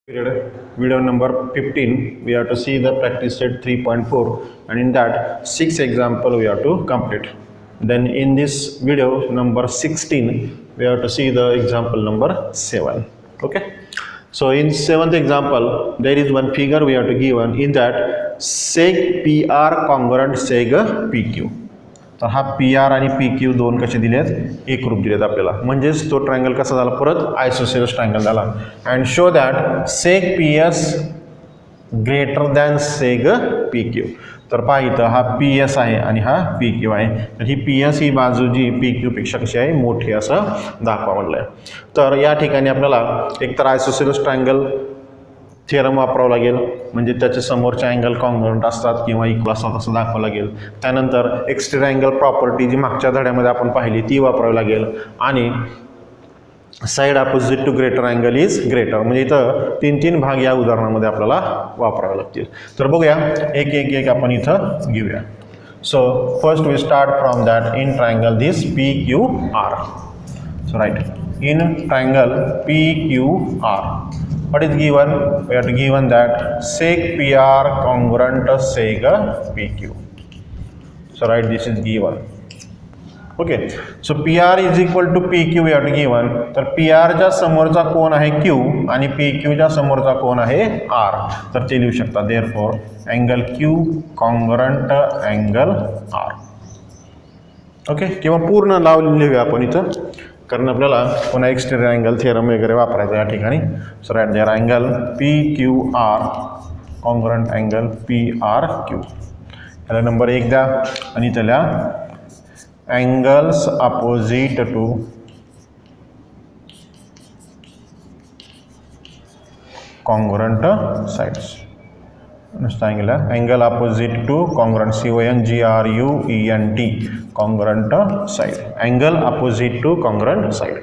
Video number 15, we have to see the practice set 3.4, and in that 6 example we have to complete. Then in this video number 16, we have to see the example number 7. Okay. So in 7th example, there is one figure we have to give, and in that seg PR congruent seg PQ. तर हा P R आणि P Q दोन कसे दिलेत, एक रूप दिलेत आपल्याला, म्हणजेच तो ट्रायंगल कसा झाला, परत आयसोसेलेस ट्रायंगल झाला. And show that सेग P S greater than सेग P Q. तर पहा इथं हा पी एस आहे आणि हा पी क्यू आहे, तर ही पी एस ही बाजू जी पी क्यू पेक्षा कशी आहे, मोठी असं दाखवा म्हटलंय. तर या ठिकाणी आपल्याला एकतर आयसोसेलेस ट्रायंगल थिअरम वापरावं लागेल, म्हणजे त्याच्या समोरचे अँगल कॉन्ग्रुएंट असतात किंवा इक्वल असतात असं दाखवावं लागेल. त्यानंतर एक्सटेरियर अँगल प्रॉपर्टी जी मागच्या धड्यामध्ये आपण पाहिली ती वापरावी लागेल, आणि side opposite to greater angle is greater, म्हणजे इथं 3 भाग या उदाहरणामध्ये आपल्याला वापरावे लागतील. तर बघूया एक एक एक आपण इथं घेऊया. So first we start from that in triangle this P Q R. So right, in triangle PQR, what is given? We have to given that sec PR congruent seg PQ. So right, this is given. Okay, so PR is equal to PQ we have to given. तर PR च्या समोरचा कोन आहे Q आणि PQ च्या समोरचा कोन आहे R. तर ते लिहू शकता therefore angle Q congruent angle R. Okay, किंवा पूर्ण लावून लिहूया आपण इथं, कारण आपल्याला पुन्हा एक्सटेरियर अँगल थिअरम वगैरे वापरायचं या ठिकाणी. So right there angle P Q R congruent angle P R Q. याला नंबर 1 द्या, आणि त्याला angles opposite to congruent sides. नुसतं angle opposite to congruent CONGRUENT congruent side, angle opposite to congruent side.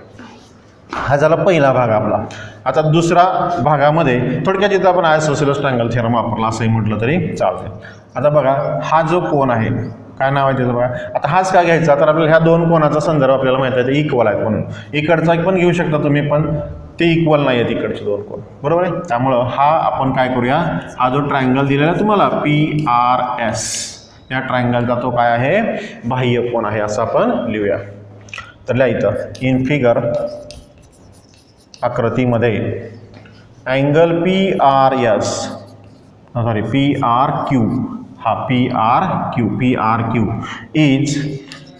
हा झाला पहिला भाग आपला. आता दुसरा भागामध्ये थोडक्यात इथं आपण आयसोसेलेस ट्रायंगल थिअरम वापरला असंही म्हटलं तरी चालते. आता बघा हा जो कोन आहे, काय नाव आहे त्याचं बघा. आता हाच का घ्यायचा, तर आपल्याला ह्या दोन कोनाचा संदर्भ आपल्याला माहिती आहे, इक्वल आहेत म्हणून. इकडचा पण घेऊ शकता तुम्ही, पण ते इक्वल नाही आहेत इकडचे दोन कोन, बरोबर आहे. त्यामुळं हा आपण काय करूया, हा जो ट्रायंगल दिलेला आहे तुम्हाला PRS, या ट्रायंगलचा तो काय आहे, बाह्य कोन आहे असं आपण लिहूया. तर लिहा इथं इन फिगर आकृतीमध्ये अँगल PRS सॉरी PRQ, हा PRQ is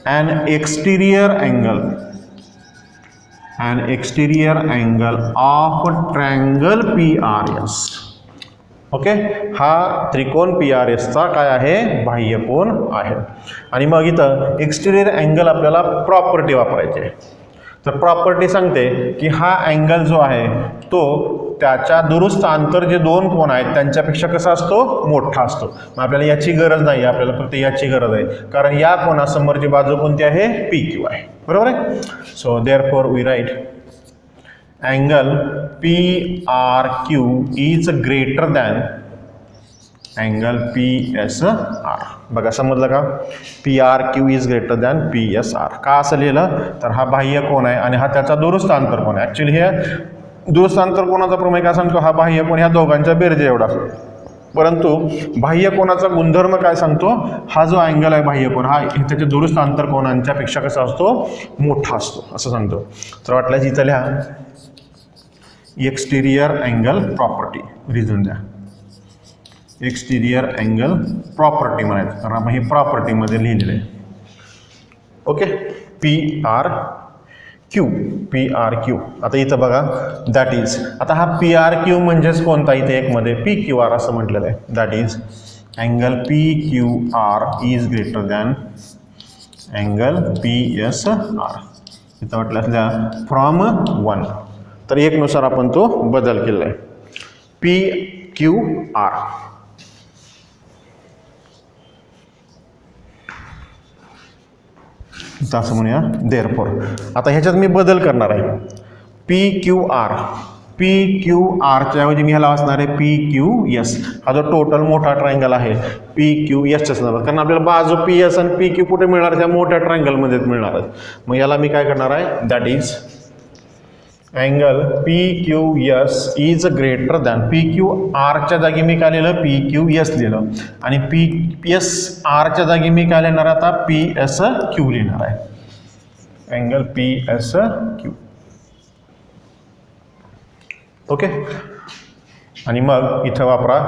an exterior angle of triangle PRS. Okay, हा त्रिकोण PRS चा काय आहे, बाह्य कोन आहे. आणि मग इथं एक्सटेरियर अँगल आपल्याला प्रॉपर्टी वापरायची आहे. तर प्रॉपर्टी सांगते की हा अँगल जो आहे तो त्याच्या दुरुस्त अंतर जे दोन कोन आहेत त्यांच्यापेक्षा कसा असतो, मोठा असतो. मग आपल्याला याची गरज नाही, आपल्याला फक्त याची गरज आहे, कारण या कोनासमोरची बाजू कोणती आहे, PQ आहे, बरोबर आहे. So therefore we write angle PRQ is greater than angle PSR. बघा समजलं का, PRQ is greater than PSR. का असं लिहिलं, तर हा बाह्य कोन आहे आणि हा त्याचा दुरुस्त अंतर कोन आहे. ॲक्च्युली हे दुरुस्त अंतर कोनाचा प्रमेय काय सांगतो, हा बाह्य कोन ह्या दोघांच्या बेरजे एवढा असतो, परंतु बाह्य कोनाचा गुणधर्म काय सांगतो, हा जो अँगल आहे बाह्य कोन हा त्याच्या दुरुस्त अंतर कोनांच्या पेक्षा कसा असतो, मोठा असतो असं सांगतो. तर वाटल्यास इथं लिहा एक्सटेरियर अँगल प्रॉपर्टी, रिझन द्या एक्सटेरियर अँगल प्रॉपर्टी म्हणायचं, कारण आपण हे प्रॉपर्टीमध्ये लिहिलेलं आहे. Okay, PRQ. आता इथं बघा दॅट इज, आता हा PRQ म्हणजेच कोणता, इथे एक मध्ये PQR असं म्हटलेलं आहे. That is angle PQR is greater than angle PSR. इथं वाटलं असल्या फ्रॉम 1, तर 1 नुसार आपण तो बदल केला आहे. PQR असं म्हणूया. देअरफॉर आता ह्याच्यात मी बदल करणार आहे. PQRच्या ऐवजी मी ह्याला असणार आहे PQS. हा जो टोटल मोठा ट्रायंगल आहे PQS असणार, कारण आपल्याला बाजू PS आणि PQ कुठे मिळणार, त्या मोठ्या ट्रायंगलमध्येच मिळणार. मग याला मी काय करणार आहे, that is angle P Q S is greater than P Q आरच्या जागी मी काय लिहिलं पी क्यू एस लिहिलं आणि पी एस आरच्या जागी मी काय लिहिणार आता पी एस क्यू लिहिणार आहे. Angle P S Q. Okay. आणि मग इथं वापरा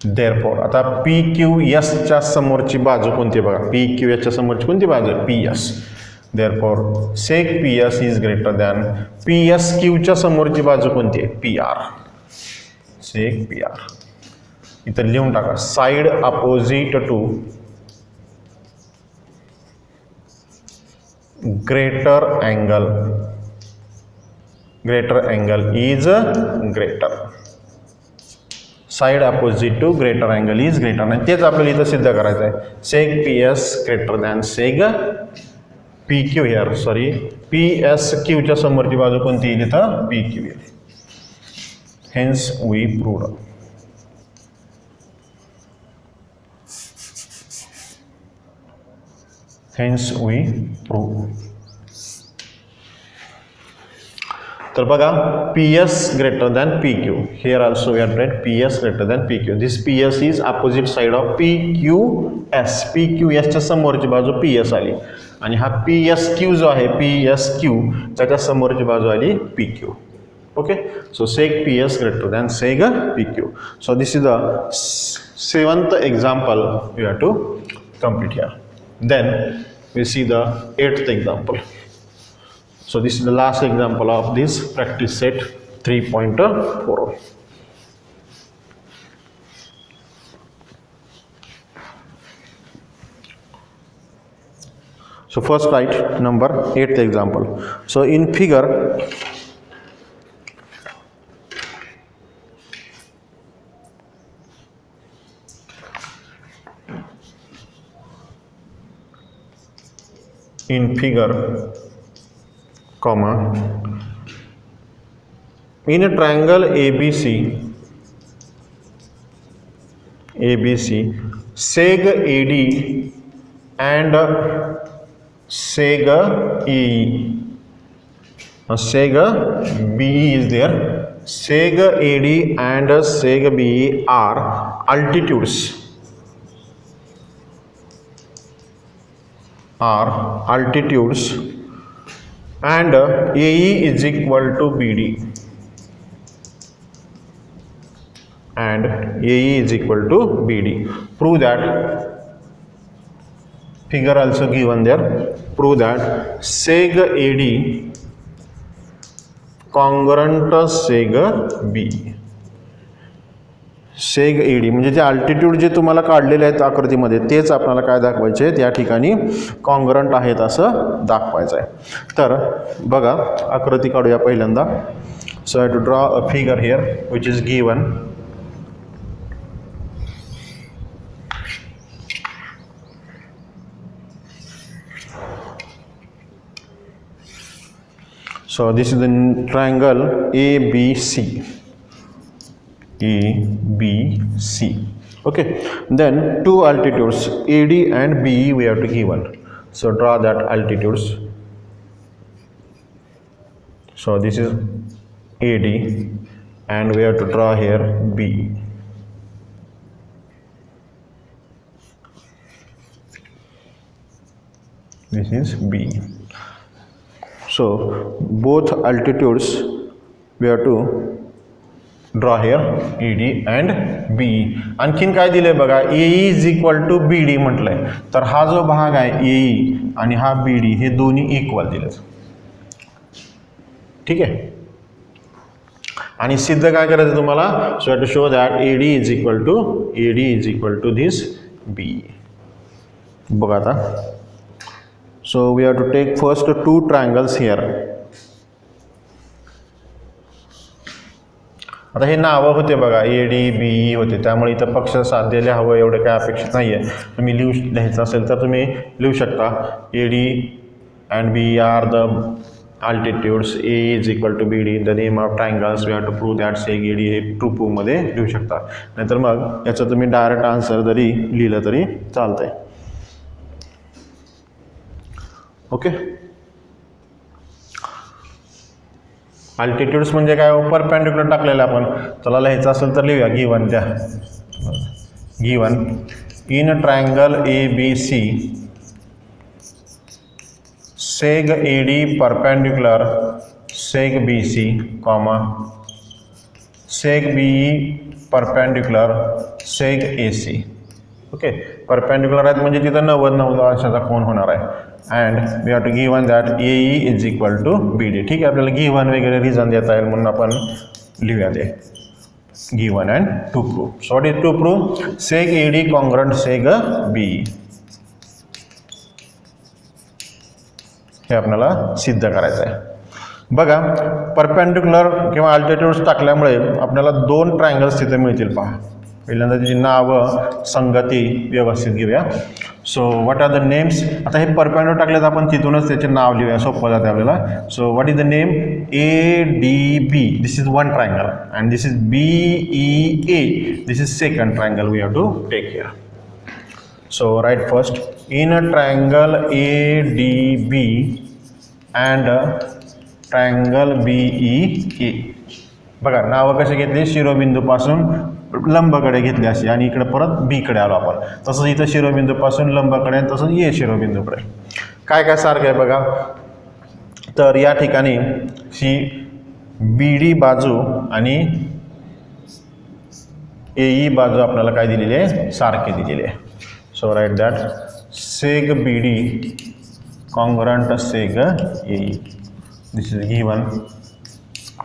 देअरफॉर. आता पी क्यू एसच्या समोरची बाजू कोणती बघा. पी क्यू एसच्या समोरची कोणती बाजू आहे P S. Therefore seg P S is greater than P S क्यूच्या समोरची बाजू कोणती आहे P R. Seg P R इथं लिहून टाका. Side opposite to greater angle is greater. Side opposite to greater angle is greater. आणि तेच आपल्याला इथं सिद्ध करायचं आहे. Seg P S greater than seg P Q here. Sorry P S क्यूच्या समोरची बाजू कोणती येईल इथं पी क्यू येईल. Hence we proved. Hence we proved. तर बघा P S greater than P Q. Here also we are right P S greater than P Q. This P S is opposite side of P Q S. P Q एसच्या समोरची बाजू P S आली आणि हा P S Q जो आहे P S Q त्याच्या समोरची बाजू आली P Q. Okay. So seg P S greater than seg P Q. So this is the 7th example we have to complete here. Then we see the 8th example. So this is the last example of this practice set 3.4. So first write number 8th example. So in figure comma in a triangle ABC seg AD and seg EE. Seg BE is there. Seg AD and seg BE are altitudes. And AE is equal to BD. And AE is equal to BD. Prove that. Figure also given there. Prove that seg AD congruent seg BE. Seg AD म्हणजे जे altitude जे तुम्हाला काढलेले आहेत आकृतीमध्ये तेच आपल्याला काय दाखवायचे आहेत या ठिकाणी कॉन्ग्रंट आहेत असं दाखवायचं आहे. तर बघा आकृती काढूया पहिल्यांदा. So I to draw a figure here which is given. So this is the triangle ABC. ABC. Okay. Then two altitudes AD and BE we have to given. So draw that altitudes. So this is AD and we have to draw here BE. This is BE. So both altitudes we have to draw here ED and BE. आणखीन काय दिलंय बघा AE is equal to BD म्हटलंय. तर हा जो भाग आहे AE आणि हा BD हे दोन्ही इक्वल दिलेत. ठीक आहे. आणि सिद्ध काय करायचं तुम्हाला. So have to show that AD is equal to this BE. बघा आता. So we have to take first two triangles here. आता हे नावं होते बघा AD BE होते त्यामुळे इथं पक्ष साधलेले हवं एवढं काय अपेक्षित नाही आहे. तुम्ही लिहायचं असेल तर तुम्ही लिहू शकता AD and BE are the altitudes. AE is equal to BD. The name of triangles we have to prove that seg AD हे ट्रू प्रूव्ह मध्ये लिहू शकता. नाहीतर मग याचं तुम्ही डायरेक्ट आन्सर जरी लिहिलं तरी चालतंय. ओके. अल्टिट्यूड्स म्हणजे काय, परपेंडिक्युलर टाकलेलं आपण. चला लिहायचं असेल तर लिहूया. गिवन द्या, given in triangle ABC seg AD perpendicular seg BC, seg BE perpendicular seg AC. Okay, perpendicular आहेत म्हणजे तिथं 90 अंशाचा कोन होणार आहे. And we have to given that AE is equal to BD. ठीक आहे, आपल्याला गिवन वगैरे रिझन देता येईल म्हणून आपण लिहूया ते given and to prove. So what is to prove, seg AD congruent seg BE. हे आपल्याला सिद्ध करायचं आहे. बघा, परपेंडिक्युलर किंवा अल्टिट्यूड्स टाकल्यामुळे आपल्याला 2 ट्रायंगल्स तिथे मिळतील. पहा, पहिल्यांदा त्याची नावं संगती व्यवस्थित घेऊया. So what are the names. आता हे परपेंडिक्युलर टाकले तर आपण तिथूनच त्याचे नाव लिहूया, सोपं जाते आपल्याला. So what is the name, ADB, this is one triangle and this is BEA, this is second triangle we have to take here. So right first, in a triangle ADB and triangle BEA. बघा, नावं कशी घेतली, शिरोबिंदूपासून लंबकडे घेतली अशी आणि इकडे परत बीकडे आलो आपण. तसंच इथं शिरोबिंदूपासून लंबकडे आणि तसंच ए शिरोबिंदूकडे. काय काय सारखं आहे बघा. तर या ठिकाणी ही BD बाजू आणि AE बाजू आपल्याला काय दिलेली आहे, सारखी दिलेली आहे. So right that seg BD congruent seg AE. This is given.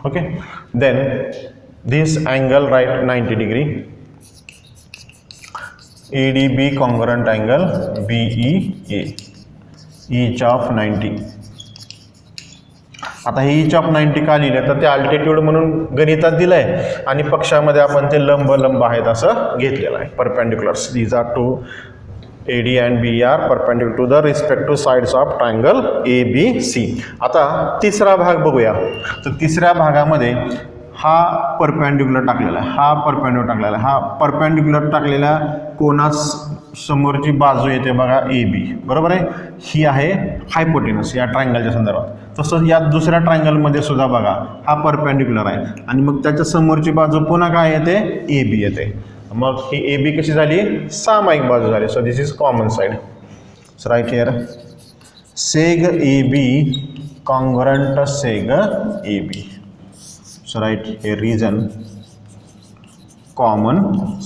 Okay, then this angle right 90 degree, ADB congruent angle BEA, each of 90. आता हे each of 90 का लिहिले तर ते अल्टिट्यूड म्हणून गणितात दिलं आहे आणि पक्षामध्ये आपण ते लंब आहेत असं घेतलेलं आहे. परपेंडिक्युलर्स, these are two, AD and BE are perpendicular to the respective sides of triangle ABC. आता तिसरा भाग बघूया. तर तिसऱ्या भागामध्ये हा परपेंडिक्युलर टाकलेला आहे, हा परपेंडिक्युलर टाकलेला आहे. हा परपेंडिक्युलर टाकलेल्या कोणास समोरची बाजू येते बघा AB, बरोबर आहे. ही आहे हायपोटेनस या ट्रायंगलच्या संदर्भात. तसंच या दुसऱ्या ट्रायंगलमध्ये सुद्धा बघा हा परपेंडिक्युलर आहे आणि मग त्याच्या समोरची बाजू पुन्हा काय येते, AB येते. मग ही AB कशी झाली, सामायिक बाजू झाली. So this is common side. So right here seg AB congruent seg AB. So write a region common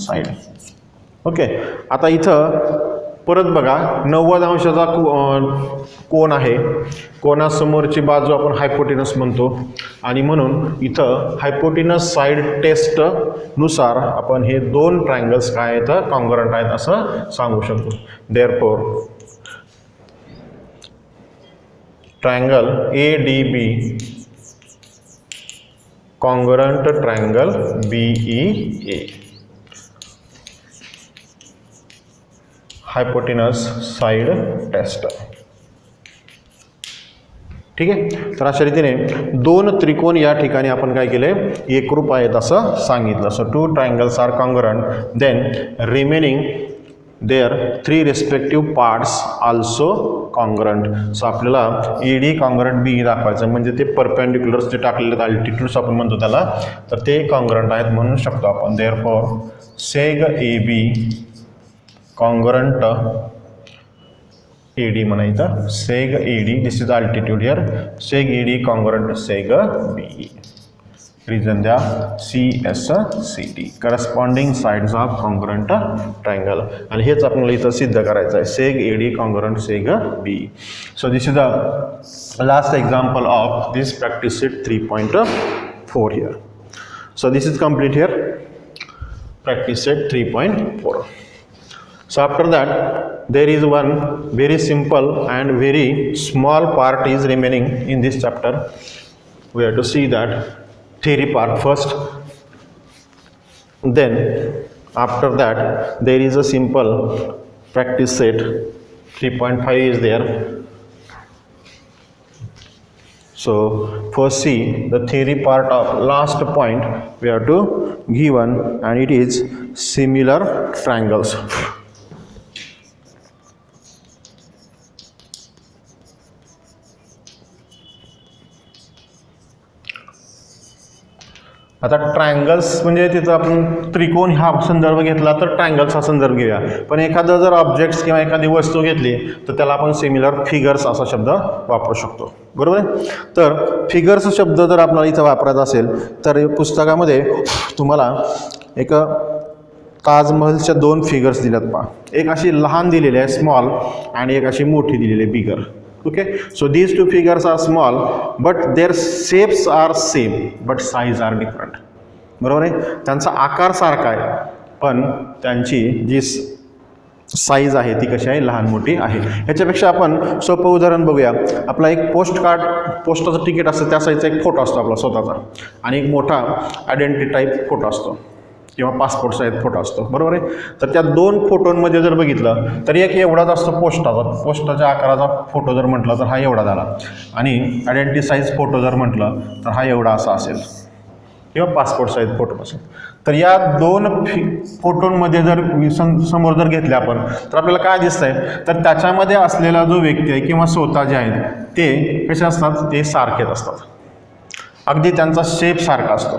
side. Okay, आता इथं परत बघा 90 अंशाचा कोन आहे. कोणासमोरची बाजू आपण हायपोटेनस म्हणतो आणि म्हणून इथं हायपोटेनस साइड टेस्ट नुसार आपण हे 2 ट्रायंगल्स काय आहेत, कॉन्ग्रंट आहेत असं सांगू शकतो. Therefore triangle ADB congruent triangle BEA, hypotenuse side test. ठीक आहे, तर अशा रीतीने 2 त्रिकोण या ठिकाणी आपण काय केले, एकरूप आहेत असं सांगितलं. So 2 triangles are congruent, then remaining their 3 respective parts also congruent. So आपल्याला AD congruent BE दाखवायचं म्हणजे ते परपेंडिक्युलर्स जे टाकलेले अल्टिट्यूड्स आपण म्हणतो त्याला, तर ते कॉन्ग्रंट आहेत म्हणू शकतो आपण. Therefore seg AB congruent AD म्हणायचं, seg AD, this is altitude here, seg AD congruent seg BE. Reason द्या CSCD, corresponding sides of congruent triangle. आणि हेच आपल्याला इथं सिद्ध करायचं आहे, seg AD congruent seg BE. So this is the last example of this practice set 3.4 here. So this is complete here, practice set 3.4. So after that there is one very simple and very small part is remaining in this chapter. We have to see that theory part first, then after that there is a simple practice set 3.5 is there. So first see the theory part of last point we have to given, and it is similar triangles. आता triangles म्हणजे तिथं आपण त्रिकोण हा संदर्भ घेतला तर triangles हा संदर्भ घेऊया, पण एखादं जर ऑब्जेक्ट्स किंवा एखादी वस्तू घेतली तर त्याला आपण सिमिलर फिगर्स असा शब्द वापरू शकतो, बरोबर आहे. तर फिगर्स शब्द जर आपल्याला इथं वापरायचा असेल तर पुस्तकामध्ये तुम्हाला एक ताजमहलच्या 2 फिगर्स दिल्यात पहा. एक अशी लहान दिलेली आहे स्मॉल आणि एक अशी मोठी दिलेली आहे bigger. Okay, so these 2 figures are small but their shapes are same but size are different. बरोबर आहे, त्यांचा आकार सारखा आहे पण त्यांची जी साईज आहे ती कशी आहे, लहान मोठी आहे. ह्याच्यापेक्षा आपण सोपं उदाहरण बघूया. आपला एक पोस्टाचं तिकीट असतं त्या साईजचा एक फोटो असतो आपला स्वतःचा आणि एक मोठा आयडेंटिटी टाईप फोटो असतो किंवा पासपोर्ट साईज फोटो असतो, बरोबर आहे. तर त्या 2 फोटोंमध्ये जर बघितलं तर एक एवढाच असतो पोस्टाच्या आकाराचा फोटो जर म्हटलं तर हा एवढा झाला आणि आयडेंटिटी साईज फोटो जर म्हटलं तर हा एवढा असा असेल किंवा पासपोर्ट साईज फोटो असेल. तर या 2 फोटोंमध्ये जर समोर जर घेतले आपण तर आपल्याला काय दिसतंय, तर त्याच्यामध्ये असलेला जो व्यक्ती आहे किंवा स्वतः जे आहेत ते कसे असतात, ते सारखेच असतात. अगदी त्यांचा शेप सारखा असतो,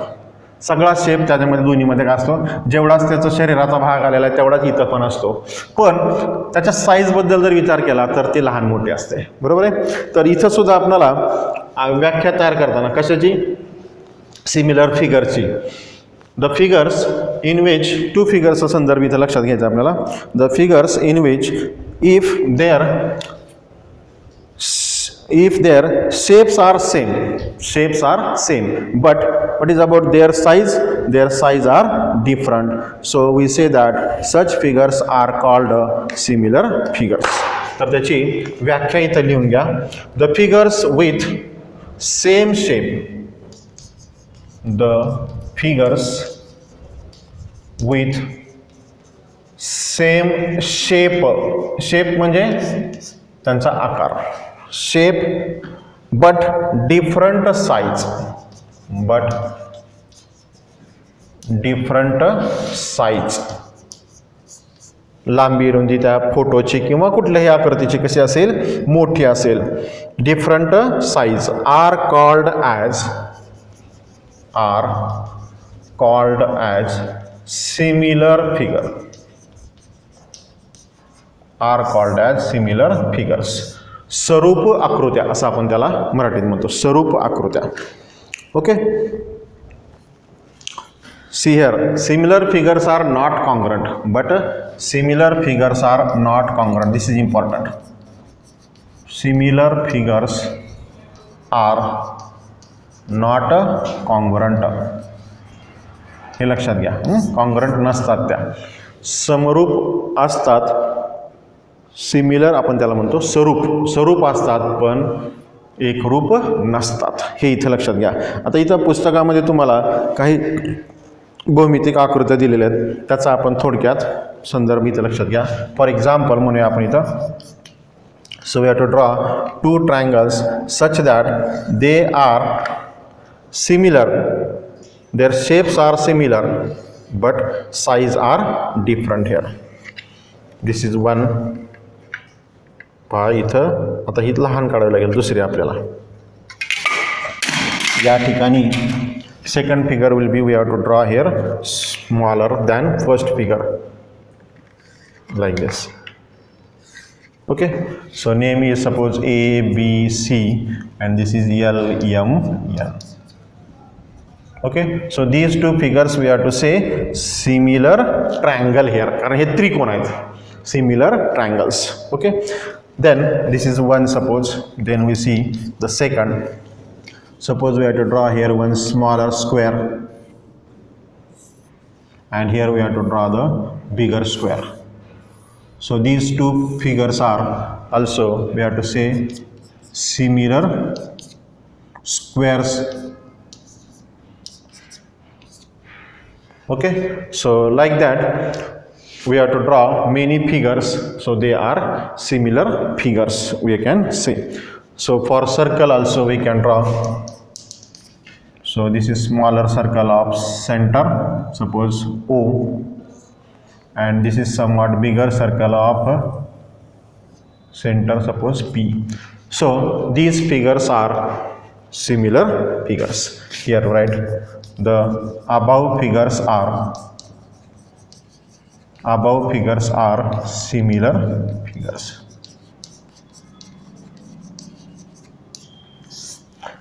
सगळा शेप त्याच्यामध्ये दोन्हीमध्ये काय असतो, जेवढाच त्याचा शरीराचा भाग आलेला आहे तेवढाच इथं पण असतो. पण त्याच्या साईजबद्दल जर विचार केला तर ते लहान मोठे असते, बरोबर आहे. तर इथं सुद्धा आपल्याला व्याख्या तयार करताना कशाची, सिमिलर फिगरची. द फिगर्स इन विच 2 फिगर्सचा संदर्भ इथं लक्षात घ्यायचा आपल्याला. The figures in which if their shapes are same but what is about their size are different, so we say that such figures are called similar figures. तर त्याची व्याख्या इथं लिहून घ्या. the figures with same shape म्हणजे त्यांचा आकार, shape but different size, लांबी रुंदी त्या फोटोची किंवा कुठल्याही आकृतीची कशी असेल, मोठी असेल. Different size are called as similar figures. स्वरूप आकृत्या असं आपण त्याला मराठीत म्हणतो, स्वरूप आकृत्या. Okay, see here, similar figures are not congruent but similar figures are not congruent. This is important. Similar figures are not congruent, हे लक्षात घ्या. कॉन्ग्रंट नसतात, त्या समरूप असतात. सिमिलर आपण त्याला म्हणतो स्वरूप असतात पण एकरूप नसतात, हे इथं लक्षात घ्या. आता इथं पुस्तकामध्ये तुम्हाला काही भौमितिक आकृत्या दिलेल्या आहेत, त्याचा आपण थोडक्यात संदर्भ इथं लक्षात घ्या. फॉर एक्झाम्पल म्हणूया आपण इथं, so we have to draw 2 triangles such that they are similar, their shapes are similar but size are different here. This is one. पहा इथं आता ही लहान काढावी लागेल दुसरी आपल्याला. या ठिकाणी second figure will be, we have to draw here smaller than first figure like this. Okay, so name is suppose ABC and this is LMN. ओके, सो these 2 figures we have to say similar triangle here, कारण हे त्रिकोण आहेत, similar triangles. Okay, then this is one, suppose. Then we see the second. Suppose we have to draw here one smaller square and here we have to draw the bigger square. So these 2 figures are also, we have to say, similar squares. Okay, so like that we have to draw many figures, so they are similar figures, we can say. So for circle also we can draw. So this is smaller circle of center, suppose O, and this is somewhat bigger circle of center, suppose P. So these figures are similar figures. Here write the above figures are similar figures.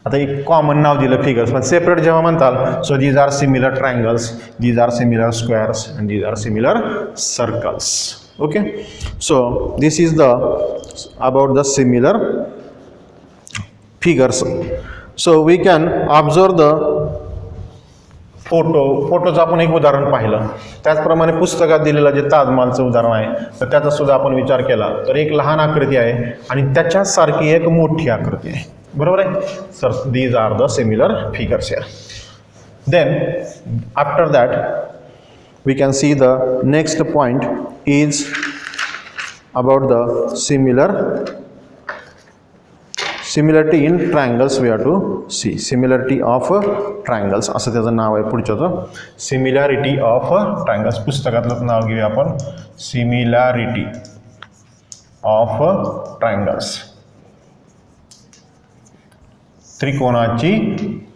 आता एक common नाव दिलं figures, पण separate जेव्हा म्हणताल, so these are similar triangles, these are similar squares and these are similar circles. Okay, so this is the about the similar figures. So we can observe the फोटोचं आपण एक उदाहरण पाहिलं. त्याचप्रमाणे पुस्तकात दिलेलं जे ताजमहालचं उदाहरण आहे, तर त्याचा सुद्धा आपण विचार केला तर एक लहान आकृती आहे आणि त्याच्यासारखी एक मोठी आकृती आहे. बरोबर आहे. Sir these are the similar figures here. Then after that we can see the next point is about the similarity in triangles. We have to see similarity of triangles असं त्याचं नाव आहे पुढच्याचं. Similarity of triangles पुस्तकातलं नाव घेऊया आपण. Similarity of triangles.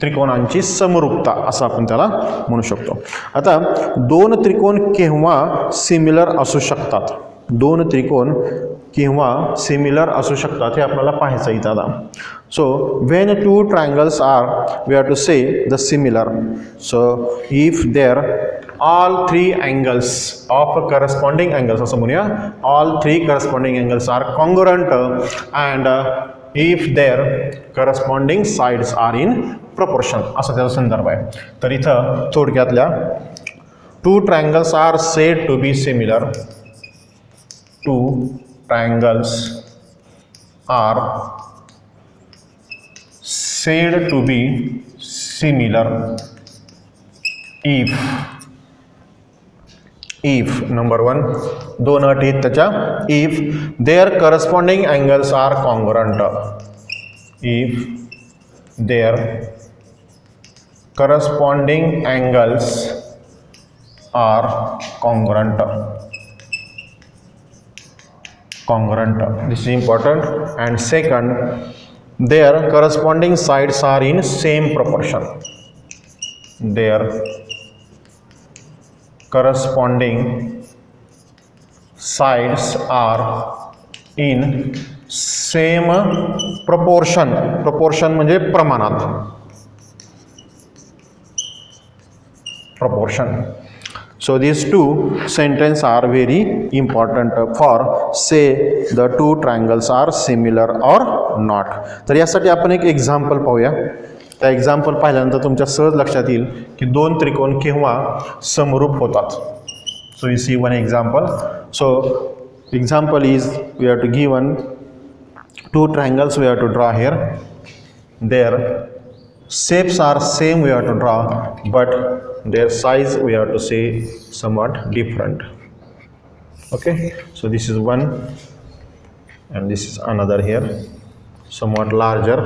त्रिकोणांची समरूपता असं आपण त्याला म्हणू शकतो. आता दोन त्रिकोण केव्हा सिमिलर असू शकतात, दोन त्रिकोण किंवा सिमिलर असू शकतात हे आपल्याला पाहायचं इथं आता. So when two triangles are we have to say the similar. So if their all three angles of corresponding angles असं म्हणूया, all three corresponding angles are congruent and if their corresponding sides are in proportion असं त्याचा संदर्भ आहे. तर इथं थोडक्यातल्या two triangles are said to be similar. Two triangles are said to be similar if number one, दोन अटी त्याच्या, if their corresponding angles are congruent. If their corresponding angles are congruent. This is important. And second, their corresponding sides are in same proportion. Their corresponding sides are in same proportion. Proportion म्हणजे प्रमाणात. Proportion. So these two sentences are very important for say the two triangles are similar or not. तर यासाठी आपण एक example पाहूया. त्या example पाहिल्यानंतर तुमच्या सहज लक्षात येईल की दोन त्रिकोण केव्हा समरूप होतात. So you see one example. So example is we have to given two triangles we have to draw here. Their shapes are same we have to draw, but their size we have to say somewhat different. Okay, so this is one and this is another here, somewhat larger.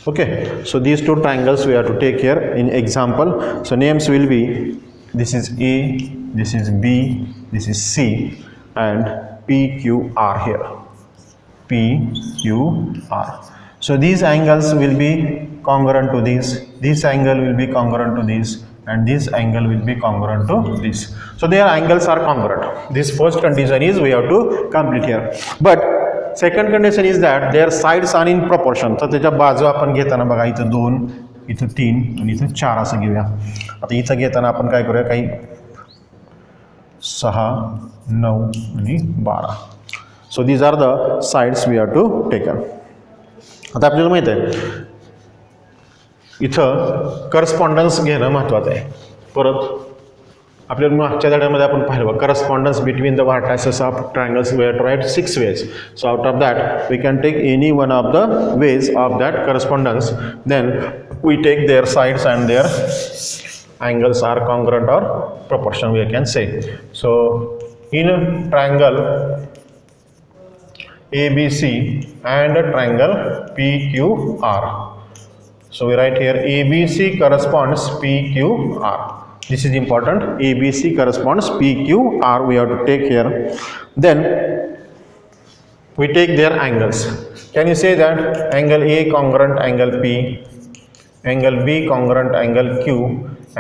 Okay, so these two triangles we have to take here in example. So names will be, this is A, this is B, this is C, and PQR here. PQR. So these angles will be congruent to this angle will be congruent to this, and this angle will be congruent to this. So their angles are congruent. This first condition is we have to complete here. But second condition is that their sides are in proportion. तर त्याच्या बाजू आपण घेताना बघा, इथं 2, इथं 3 आणि इथं 4 असं घेऊया. आता इथं घेताना आपण काय करूया, काही 6, 9 आणि 12. So these are the sides we have to take. आता आपल्याला माहित आहे इथं करस्पॉन्डन्स घेणं महत्त्वाचं आहे. परत आपल्याला मागच्या धड्यामध्ये आपण पाहिलं बघा, correspondence between the vertices of triangles we have to write 6 ways. So out of that we can take any one of the ways of that correspondence. Then we take their sides and their angles are congruent or proportion we can say. So in a triangle ABC and a triangle PQR. So we write here ABC corresponds PQR. This is important. ABC corresponds PQR we have to take here. Then we take their angles. Can you say that angle A congruent angle P, angle B congruent angle Q,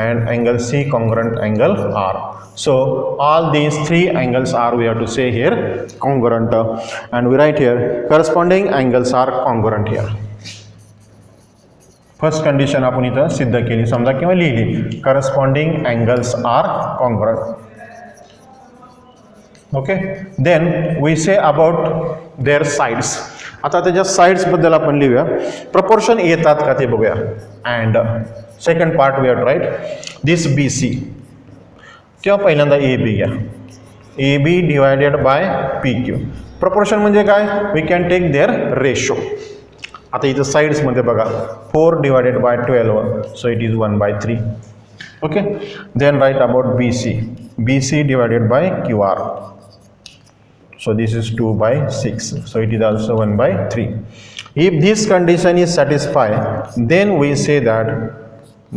and angle C congruent angle R? So all these three angles are, we have to say here, congruent, and we write here corresponding angles are congruent here. First condition आपण इथं सिद्ध केली समजा किंवा लिहिली, corresponding angles are congruent. Okay, then we say about their sides. आता त्याच्या sides बद्दल आपण लिहूया. प्रपोर्शन येतात का ते बघूया. And second part we have write this B C किंवा पहिल्यांदा ए बी घ्या. A B divided by P Q. Proportion म्हणजे काय, we can take their ratio. आता इथं साइड्समध्ये बघा 4 divided by 12, so it is 1/3. Okay, then write about B C. B C divided by Q R, so this is 2/6, so it is also 1/3. If this condition is satisfied, then we say that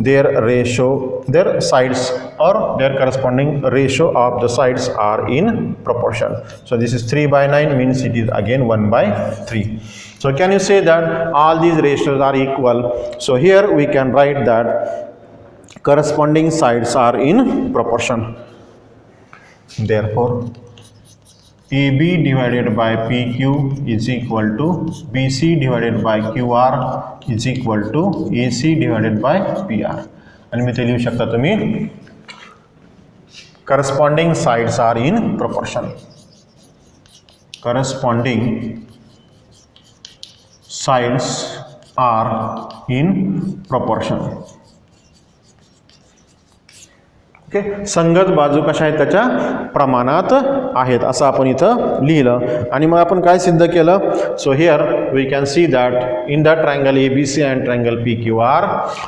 their ratio, their sides or their corresponding ratio of the sides are in proportion. So this is 3/9 means it is again 1/3. So can you say that all these ratios are equal? So here we can write that corresponding sides are in proportion. Therefore AB divided by PQ is equal to BC divided by QR is equal to AC divided by PR. आणि मी ते लिहू शकता तुम्ही corresponding sides are in proportion. Corresponding sides are in proportion. Okay, संगत बाजू कशा आहेत त्याच्या प्रमाणात आहेत असं आपण इथं लिहिलं. आणि मग आपण काय सिद्ध केलं. So here we can see that in the triangle A B C and triangle P Q R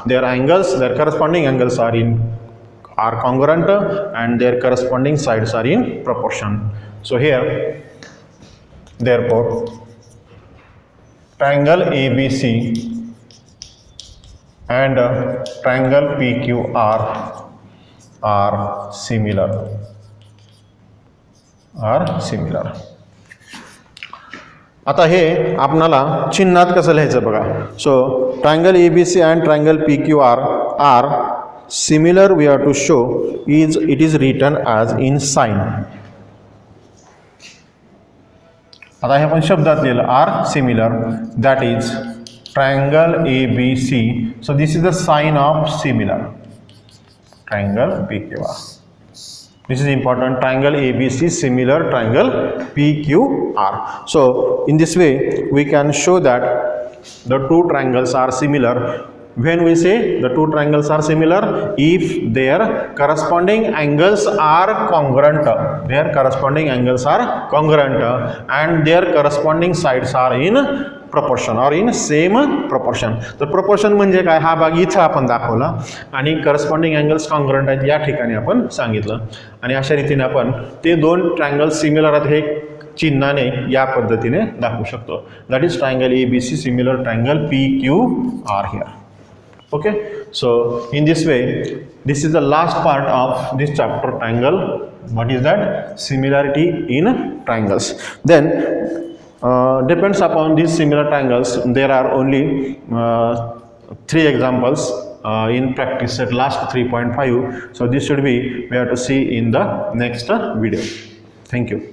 their angles, their corresponding angles are congruent and their corresponding sides are in proportion. So here therefore triangle A B C and triangle P Q R are similar. आता हे आपणाला चिन्हात कसं लिहायचं बघा. So triangle A B C and triangle P Q R are similar. We R to show it is written as in sign. आता हे आपण शब्दात लिहिलं are similar, that is triangle A B C. So this is the sign of similar. Triangle PQR. This is important. Triangle ABC similar triangle PQR. So in this way we can show that the two triangles are similar. When we say the two triangles are similar, if their corresponding angles are congruent, their corresponding angles are congruent and their corresponding sides are in proportion or in same proportion. तर proportion म्हणजे काय, हा भाग इथं आपण दाखवला आणि corresponding angles congruent आहेत या ठिकाणी आपण सांगितलं. आणि अशा रीतीने आपण ते दोन ट्रायंगल्स सिमिलर आहेत हे चिन्हाने या पद्धतीने दाखवू शकतो. That is triangle A B C similar triangle P Q R here. Okay, so in this way this is the last part of this chapter, triangle. What is that? Similarity in triangles. Then depends upon these similar triangles, there are only 3 examples in practice set last 3.5. So this should be, we have to see in the next video. Thank you.